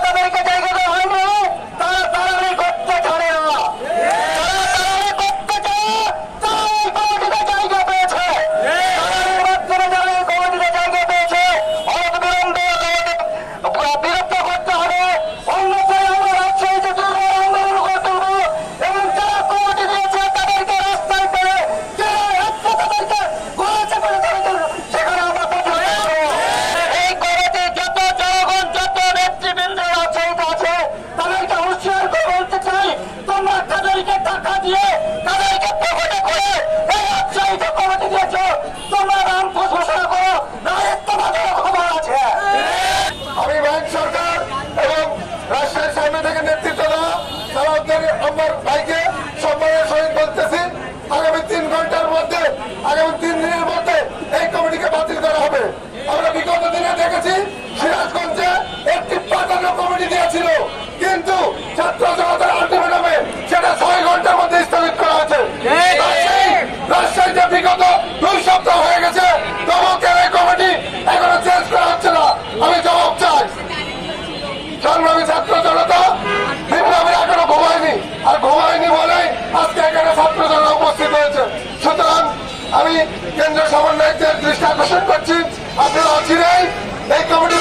তাদেরকে জায়গা দেওয়া হয়নি, তারা তাড়াতাড়ি করতে ছাড়ে না, কিন্তু ছাত্র জনতার আন্দোলনে সেটা 6 ঘন্টার মধ্যে স্থগিত করা হয়েছে। রাজশাহীতে বিগত 2 সপ্তাহ হয়ে গেছে, তবু কেন এই কমিটি এখনো চেঞ্জ করা হচ্ছে না? আমি জবাব চাই। সংগ্রামী ছাত্র জনতা বিপ্লবীরা এখনো ঘুমায়নি, আর ঘুমায়নি বলেই আজকে এখানে ছাত্র জনতা উপস্থিত হয়েছে। সুতরাং আমি কেন্দ্রীয় সমন্বয়কদের দৃষ্টি আকর্ষণ করছি, আপনারা অচিরেই এই কমিটি